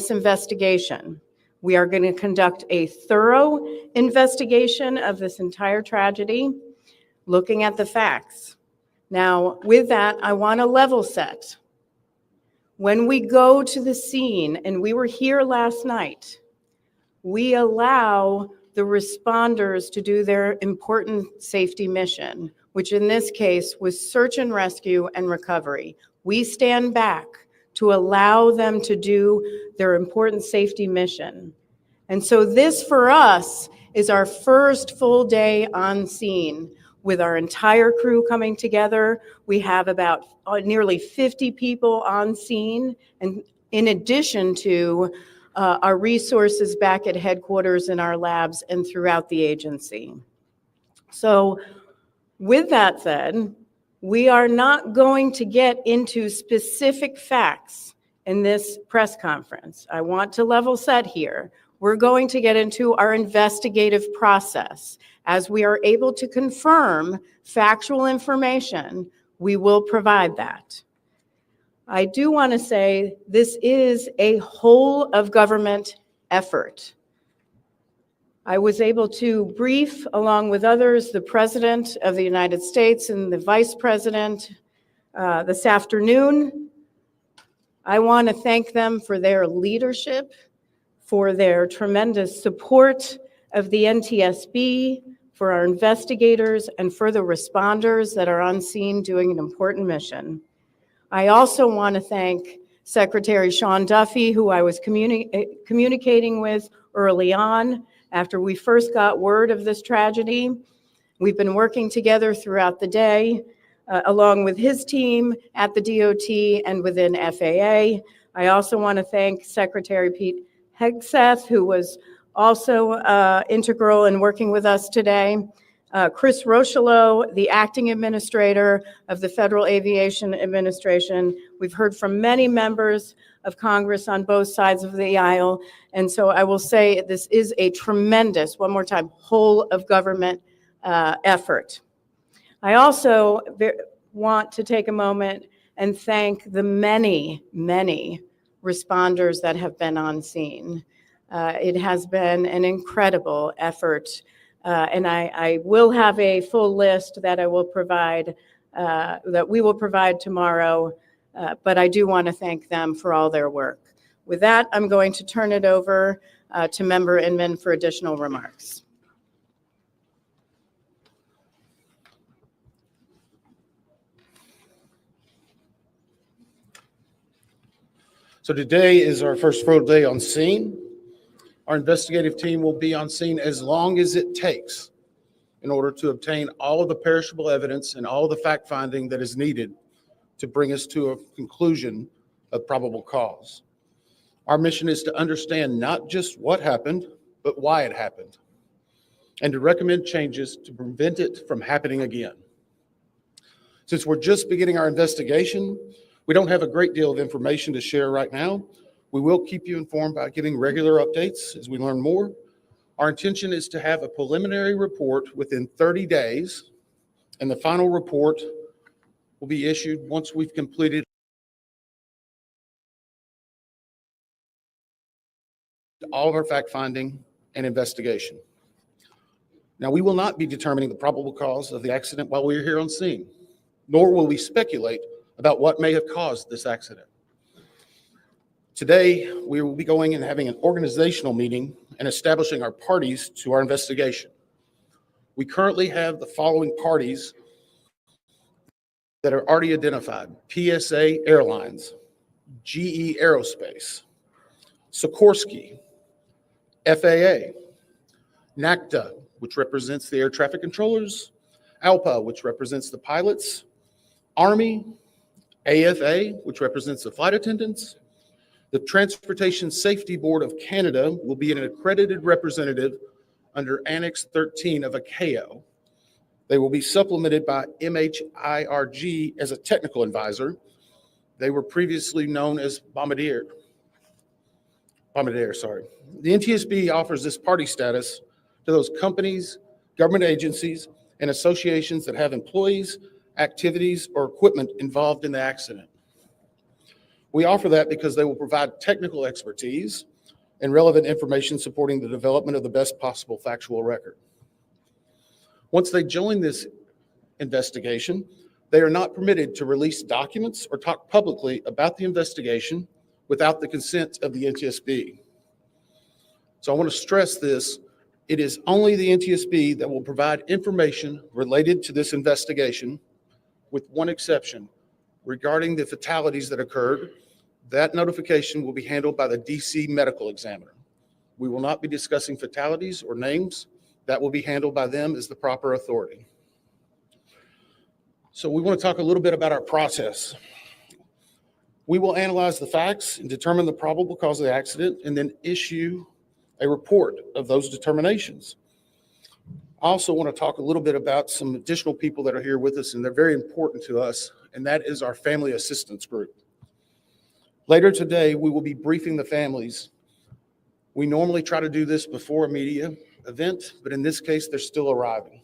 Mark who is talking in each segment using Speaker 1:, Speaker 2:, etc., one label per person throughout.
Speaker 1: this investigation. We are going to conduct a thorough investigation of this entire tragedy, looking at the facts. Now, with that, I want to level set. When we go to the scene, and we were here last night, we allow the responders to do their important safety mission, which in this case was search and rescue and recovery. We stand back to allow them to do their important safety mission. And so this for us is our first full day on scene with our entire crew coming together. We have about nearly 50 people on scene, and in addition to our resources back at headquarters in our labs and throughout the agency. So with that said, we are not going to get into specific facts in this press conference. I want to level set here. We're going to get into our investigative process. As we are able to confirm factual information, we will provide that. I do want to say this is a whole of government effort. I was able to brief, along with others, the President of the United States and the Vice President this afternoon. I want to thank them for their leadership, for their tremendous support of the NTSB, for our investigators, and for the responders that are on scene doing an important mission. I also want to thank Secretary Sean Duffy, who I was communicating with early on after we first got word of this tragedy. We've been working together throughout the day, along with his team at the DOT and within FAA. I also want to thank Secretary Pete Hegseth, who was also integral in working with us today. Chris Rocheleau, the acting administrator of the Federal Aviation Administration. We've heard from many members of Congress on both sides of the aisle. And so I will say this is a tremendous, one more time, whole of government effort. I also want to take a moment and thank the many, many responders that have been on scene. It has been an incredible effort. And I will have a full list that I will provide, that we will provide tomorrow, but I do want to thank them for all their work. With that, I'm going to turn it over to Member Inman for additional remarks.
Speaker 2: So today is our first full day on scene. Our investigative team will be on scene as long as it takes in order to obtain all of the perishable evidence and all of the fact finding that is needed to bring us to a conclusion of probable cause. Our mission is to understand not just what happened, but why it happened, and to recommend changes to prevent it from happening again. Since we're just beginning our investigation, we don't have a great deal of information to share right now. We will keep you informed by giving regular updates as we learn more. Our intention is to have a preliminary report within 30 days, and the final report will be issued once we've completed all of our fact-finding and investigation. Now, we will not be determining the probable cause of the accident while we're here on scene, nor will we speculate about what may have caused this accident. Today, we will be going and having an organizational meeting and establishing our parties to our investigation. We currently have the following parties that are already identified: PSA Airlines, GE Aerospace, Sikorsky, FAA, NACTA, which represents the air traffic controllers, ALPA, which represents the pilots, Army, AFA, which represents the flight attendants. The Transportation Safety Board of Canada will be an accredited representative under Annex 13 of ICAO. They will be supplemented by MHIRG as a technical advisor. They were previously known as Bombardier. The NTSB offers this party status to those companies, government agencies, and associations that have employees, activities, or equipment involved in the accident. We offer that because they will provide technical expertise and relevant information supporting the development of the best possible factual record. Once they join this investigation, they are not permitted to release documents or talk publicly about the investigation without the consent of the NTSB. So I want to stress this. It is only the NTSB that will provide information related to this investigation, with one exception. Regarding the fatalities that occurred, that notification will be handled by the DC medical examiner. We will not be discussing fatalities or names. That will be handled by them as the proper authority. So we want to talk a little bit about our process. We will analyze the facts and determine the probable cause of the accident, and then issue a report of those determinations. I also want to talk a little bit about some additional people that are here with us, and they're very important to us, and that is our family assistance group. Later today, we will be briefing the families. We normally try to do this before a media event, but in this case, they're still arriving.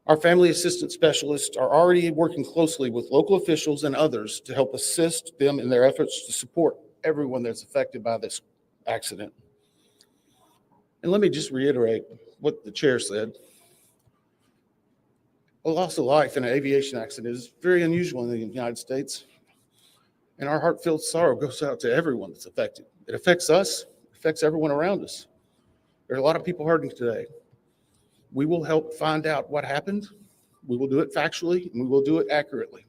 Speaker 2: Our family assistance specialists are already working closely with local officials and others to help assist them in their efforts to support everyone that's affected by this accident. And let me just reiterate what the chair said. A loss of life in an aviation accident is very unusual in the United States, and our heartfelt sorrow goes out to everyone that's affected. It affects us, it affects everyone around us. There are a lot of people hurting today. We will help find out what happened. We will do it factually, and we will do it accurately.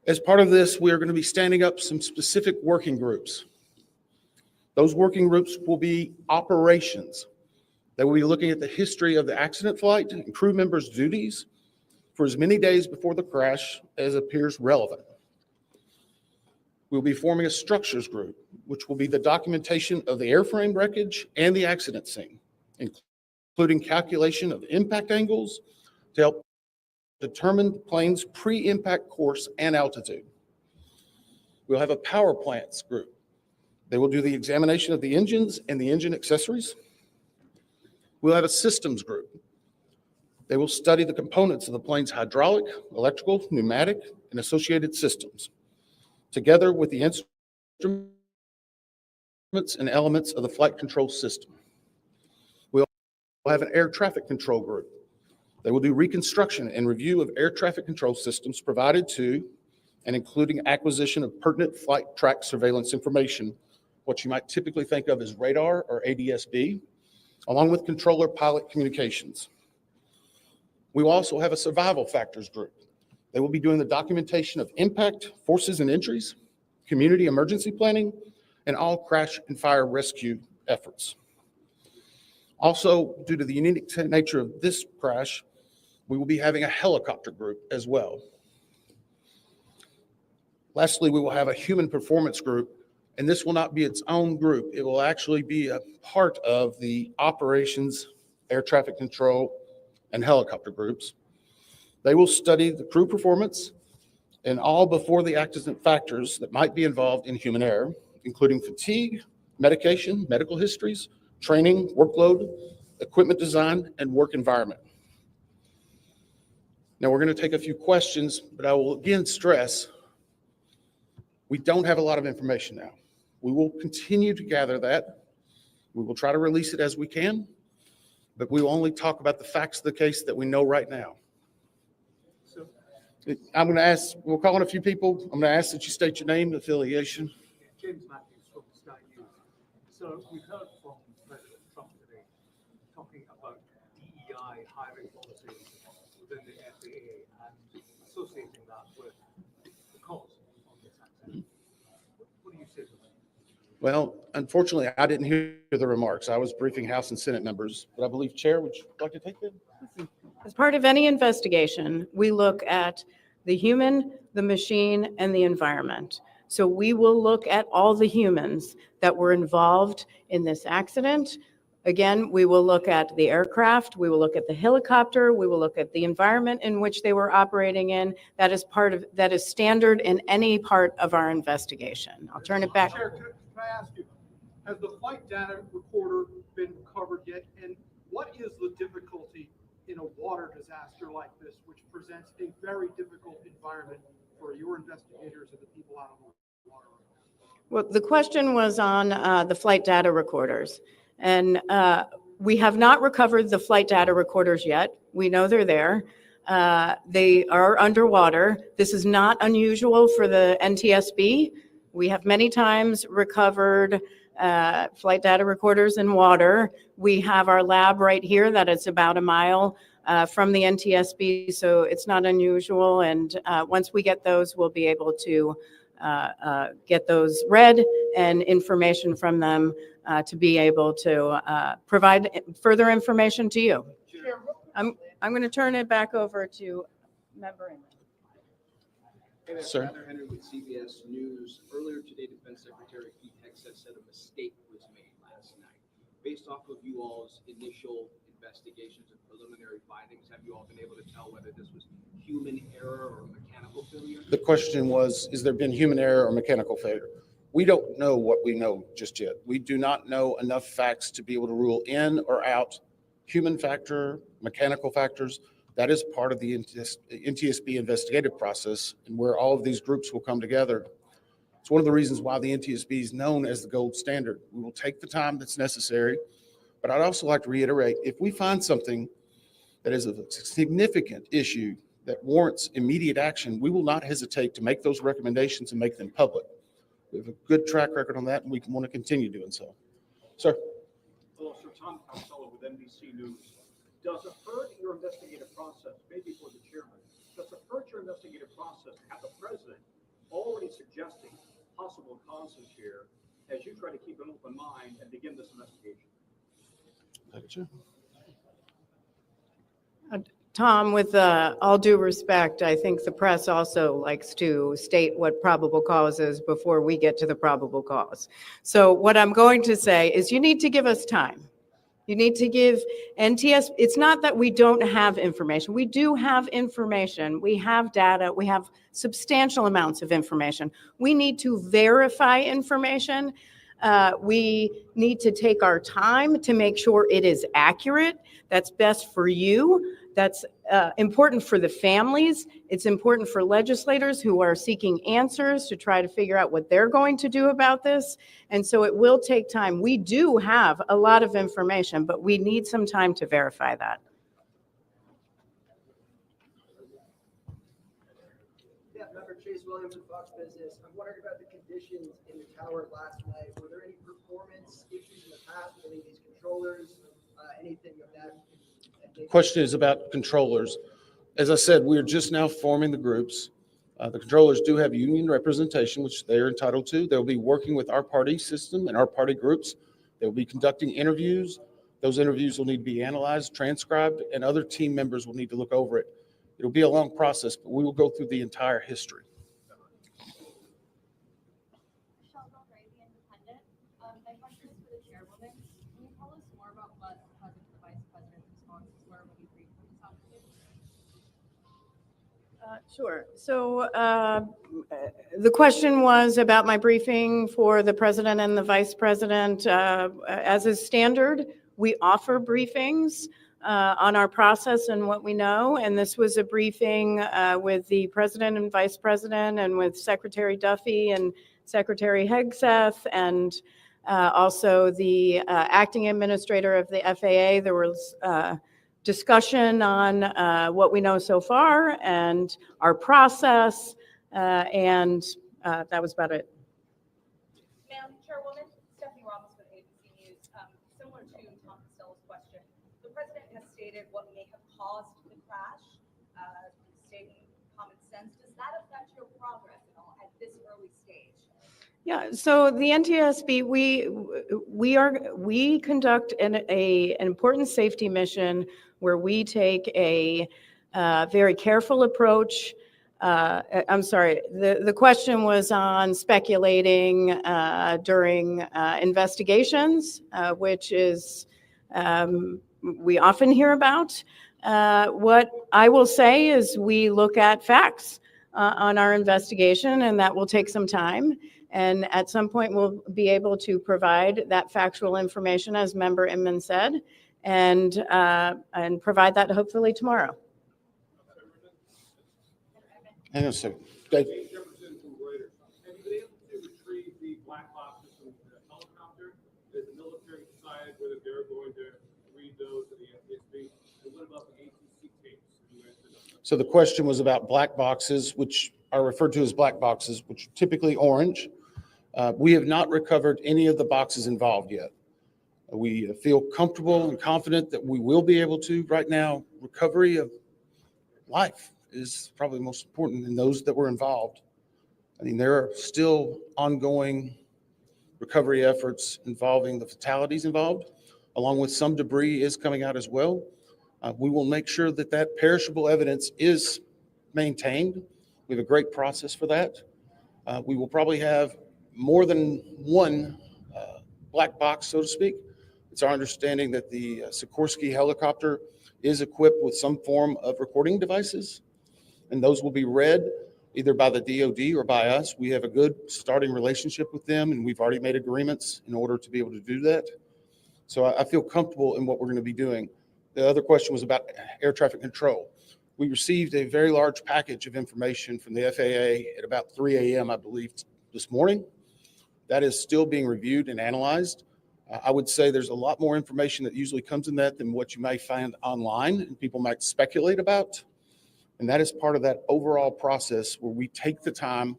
Speaker 2: As part of this, we are going to be standing up some specific working groups. Those working groups will be operations. They will be looking at the history of the accident flight and crew members' duties for as many days before the crash as appears relevant. We'll be forming a structures group, which will be the documentation of the airframe wreckage and the accident scene, including calculation of impact angles to help determine the plane's pre-impact course and altitude. We'll have a power plants group. They will do the examination of the engines and the engine accessories. We'll have a systems group. They will study the components of the plane's hydraulic, electrical, pneumatic, and associated systems, together with the instruments and elements of the flight control system. We'll have an air traffic control group. They will do reconstruction and review of air traffic control systems provided to and including acquisition of pertinent flight track surveillance information, what you might typically think of as radar or ADSB, along with controller pilot communications. We will also have a survival factors group. They will be doing the documentation of impact, forces and injuries, community emergency planning, and all crash and fire rescue efforts. Also, due to the unique nature of this crash, we will be having a helicopter group as well. Lastly, we will have a human performance group, and this will not be its own group. It will actually be a part of the operations, air traffic control, and helicopter groups. They will study the crew performance and all before the accident factors that might be involved in human error, including fatigue, medication, medical histories, training, workload, equipment design, and work environment. Now we're going to take a few questions, but I will again stress, we don't have a lot of information now. We will continue to gather that. We will try to release it as we can, but we will only talk about the facts of the case that we know right now.
Speaker 3: So
Speaker 2: I'm going to ask, we'll call on a few people. I'm going to ask that you state your name and affiliation.
Speaker 3: James Matthews from Sky News. So we've heard from President Trump today talking about DEI hiring policies within the FAA and associating that with the cause of this accident. What do you say to that?
Speaker 2: Well, unfortunately, I didn't hear the remarks. I was briefing House and Senate members, but I believe, Chair, would you like to take that?
Speaker 1: As part of any investigation, we look at the human, the machine, and the environment. So we will look at all the humans that were involved in this accident. Again, we will look at the aircraft, we will look at the helicopter, we will look at the environment in which they were operating in. That is standard in any part of our investigation. I'll turn it back.
Speaker 3: Chair, can I ask you, has the flight data recorder been recovered yet? And what is the difficulty in a water disaster like this, which presents a very difficult environment
Speaker 4: for your investigators and the people out on the water?
Speaker 1: Well, the question was on the flight data recorders. And we have not recovered the flight data recorders yet. We know they're there. They are underwater. This is not unusual for the NTSB. We have many times recovered flight data recorders in water. We have our lab right here that is about a mile from the NTSB, so it's not unusual. And once we get those, we'll be able to get those read and information from them to be able to provide further information to you. I'm going to turn it back over to Member Inman.
Speaker 5: Hey, that's
Speaker 2: Sir.
Speaker 5: Heather Henry with CBS News. Earlier today, Defense Secretary Pete Hegseth said a mistake was made last night. Based off of you all's initial investigations and preliminary findings, have you all been able to tell whether this was human error or mechanical failure?
Speaker 2: The question was, is there been human error or mechanical failure? We don't know what we know just yet. We do not know enough facts to be able to rule in or out human factor, mechanical factors. That is part of the NTSB investigative process and where all of these groups will come together. It's one of the reasons why the NTSB is known as the gold standard. We will take the time that's necessary, but I'd also like to reiterate, if we find something that is a significant issue that warrants immediate action, we will not hesitate to make those recommendations and make them public. We have a good track record on that, and we want to continue doing so. Sir.
Speaker 4: Hello, Sir. Tom Costello with NBC News. Does it hurt your investigative process, maybe for the chairman, does it hurt your investigative process to have the president already suggesting possible causes here as you try to keep an open mind and begin this investigation?
Speaker 1: Tom, with all due respect, I think the press also likes to state what probable cause is before we get to the probable cause. So what I'm going to say is you need to give us time. You need to give NTSB, it's not that we don't have information. We do have information. We have data. We have substantial amounts of information. We need to verify information. We need to take our time to make sure it is accurate. That's best for you. That's important for the families. It's important for legislators who are seeking answers to try to figure out what they're going to do about this. And so it will take time. We do have a lot of information, but we need some time to verify that.
Speaker 6: Yeah, Member Chase Williams with Fox Business. I'm wondering about the conditions in the tower last night. Were there any performance issues in the past with any of these controllers? Anything of that?
Speaker 2: Question is about controllers. As I said, we're just now forming the groups. The controllers do have union representation, which they are entitled to. They'll be working with our party system and our party groups. They'll be conducting interviews. Those interviews will need to be analyzed, transcribed, and other team members will need to look over it. It'll be a long process, but we will go through the entire history.
Speaker 7: My question is for the chairwoman. Can you tell us more about what the president and the vice president's responses were when you briefed them this afternoon?
Speaker 1: Sure. So the question was about my briefing for the president and the vice president. As is standard, we offer briefings on our process and what we know. And this was a briefing with the president and vice president and with Secretary Duffy and Secretary Hegseth and also the acting administrator of the FAA. There was discussion on what we know so far and our process, and that was about it.
Speaker 7: Madam Chairwoman, Stephanie Ramos with ABC News. Similar to Tom Costello's question, the president has stated what may have caused the crash, stating common sense. Does that affect your progress at all at this early stage?
Speaker 1: Yeah, so the NTSB, we conduct an important safety mission where we take a very careful approach. I'm sorry, the question was on speculating during investigations, which is we often hear about. What I will say is we look at facts on our investigation, and that will take some time. And at some point, we'll be able to provide that factual information, as Member Inman said, and provide that hopefully tomorrow.
Speaker 2: Hang on a second. Dave?
Speaker 3: Have you been able to retrieve the black boxes from the helicopter? Has the military decided whether they're going to read those to the NTSB? And what about the ATC tapes?
Speaker 2: So the question was about black boxes, which are referred to as black boxes, which are typically orange. We have not recovered any of the boxes involved yet. We feel comfortable and confident that we will be able to. Right now, recovery of life is probably most important in those that were involved. I mean, there are still ongoing recovery efforts involving the fatalities involved, along with some debris is coming out as well. We will make sure that that perishable evidence is maintained. We have a great process for that. We will probably have more than one black box, so to speak. It's our understanding that the Sikorsky helicopter is equipped with some form of recording devices, and those will be read either by the DoD or by us. We have a good starting relationship with them, and we've already made agreements in order to be able to do that. So I feel comfortable in what we're going to be doing. The other question was about air traffic control. We received a very large package of information from the FAA at about 3 a.m., I believe, this morning. That is still being reviewed and analyzed. I would say there's a lot more information that usually comes in that than what you may find online and people might speculate about. And that is part of that overall process where we take the time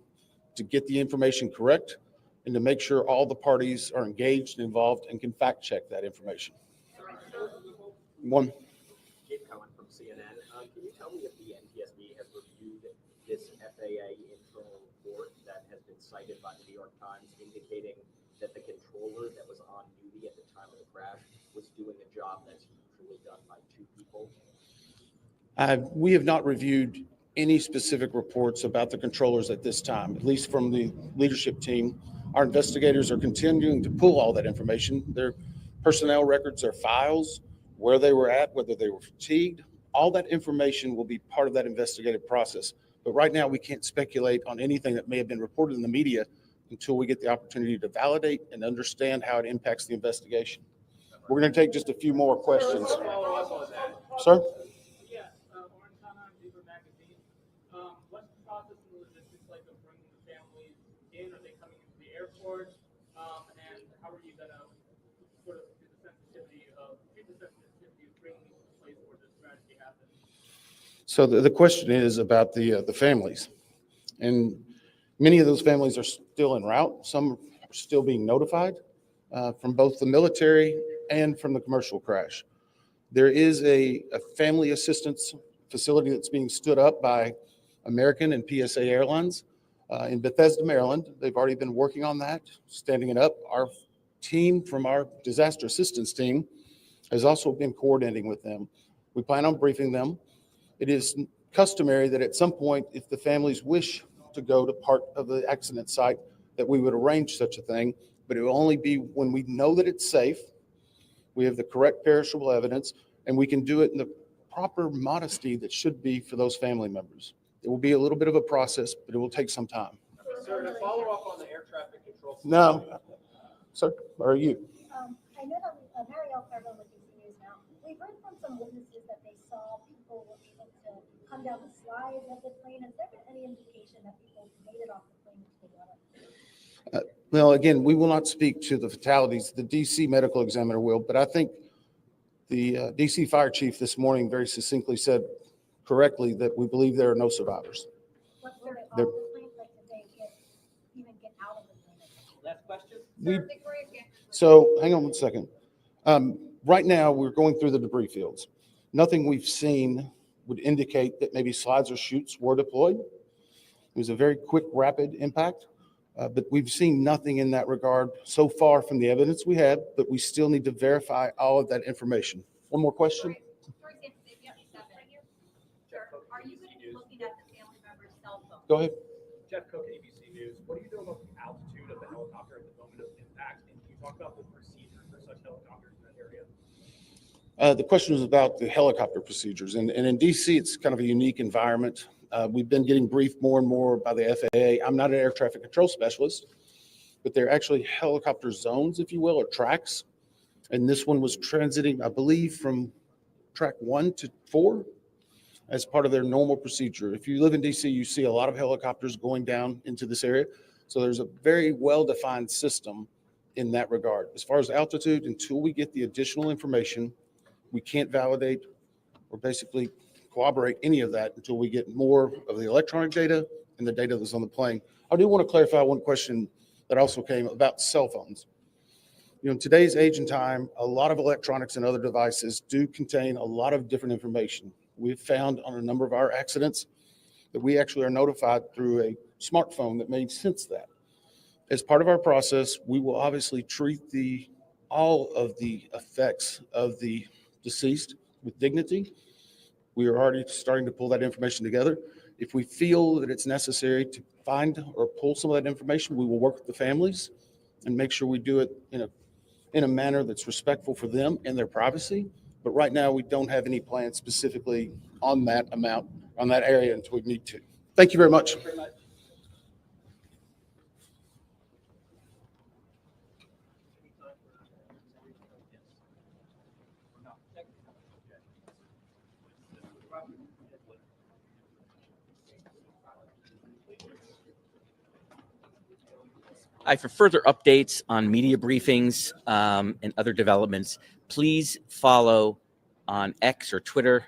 Speaker 2: to get the information correct and to make sure all the parties are engaged and involved and can fact check that information. One.
Speaker 8: Jake Cohen from CNN. Can you tell me if the NTSB has reviewed this FAA internal report that has been cited by the New York Times indicating that the controller that was on duty at the time of the crash was doing a job that's usually done by two people?
Speaker 2: We have not reviewed any specific reports about the controllers at this time, at least from the leadership team. Our investigators are continuing to pull all that information, their personnel records, their files, where they were at, whether they were fatigued. All that information will be part of that investigative process. But right now, we can't speculate on anything that may have been reported in the media until we get the opportunity to validate and understand how it impacts the investigation. We're going to take just a few more questions. Sir?
Speaker 9: Yeah, Orange Hana, Paper Magazine. What's the process and logistics like of bringing the families in? Are they coming into the airport? And how are you going to sort of do the sensitivity of bringing these to a place where this tragedy happened?
Speaker 2: So the question is about the families. And many of those families are still en route. Some are still being notified from both the military and from the commercial crash. There is a family assistance facility that's being stood up by American and PSA Airlines in Bethesda, Maryland. They've already been working on that, standing it up. Our team from our disaster assistance team has also been coordinating with them. We plan on briefing them. It is customary that at some point, if the families wish to go to part of the accident site, that we would arrange such a thing, but it will only be when we know that it's safe, we have the correct perishable evidence, and we can do it in the proper modesty that should be for those family members. It will be a little bit of a process, but it will take some time.
Speaker 5: Sir, to follow up on the air traffic control.
Speaker 2: No, sir, or you?
Speaker 10: I know that Marielle Fargo with DC News now. We've heard from some witnesses that they saw people were able to come down the slides of the plane. Has there been any indication that people made it off the plane to the water?
Speaker 2: Well, again, we will not speak to the fatalities. The DC medical examiner will, but I think the DC fire chief this morning very succinctly said correctly that we believe there are no survivors.
Speaker 10: What's their off the plane? Like, did they even get out of the plane?
Speaker 5: Last question.
Speaker 2: So hang on one second. Right now, we're going through the debris fields. Nothing we've seen would indicate that maybe slides or chutes were deployed. It was a very quick, rapid impact, but we've seen nothing in that regard so far from the evidence we have, but we still need to verify all of that information. One more question?
Speaker 7: For example, if you have stuff right here, sure. Are you going to be looking at the family member's cell phone?
Speaker 2: Go ahead.
Speaker 4: Jeff Cook, ABC News. What do you know about the altitude of the helicopter at the moment of impact? And can you talk about the procedure for such helicopters in that area?
Speaker 2: The question was about the helicopter procedures. And in DC, it's kind of a unique environment. We've been getting briefed more and more by the FAA. I'm not an air traffic control specialist, but they're actually helicopter zones, if you will, or tracks. And this one was transiting, I believe, from track 1 to 4. as part of their normal procedure. If you live in DC, you see a lot of helicopters going down into this area. So there's a very well-defined system in that regard. As far as altitude, until we get the additional information, we can't validate or basically corroborate any of that until we get more of the electronic data and the data that's on the plane. I do want to clarify one question that also came about cell phones. In today's age and time, a lot of electronics and other devices do contain a lot of different information. We've found on a number of our accidents that we actually are notified through a smartphone that may sense that. As part of our process, we will obviously treat all of the effects of the deceased with dignity. We are already starting to pull that information together. If we feel that it's necessary to find or pull some of that information, we will work with the families and make sure we do it in a manner that's respectful for them and their privacy. But right now, we don't have any plans specifically on that amount, on that area until we need to. Thank you very much.
Speaker 11: Hi, for further updates on media briefings and other developments, please follow on X or Twitter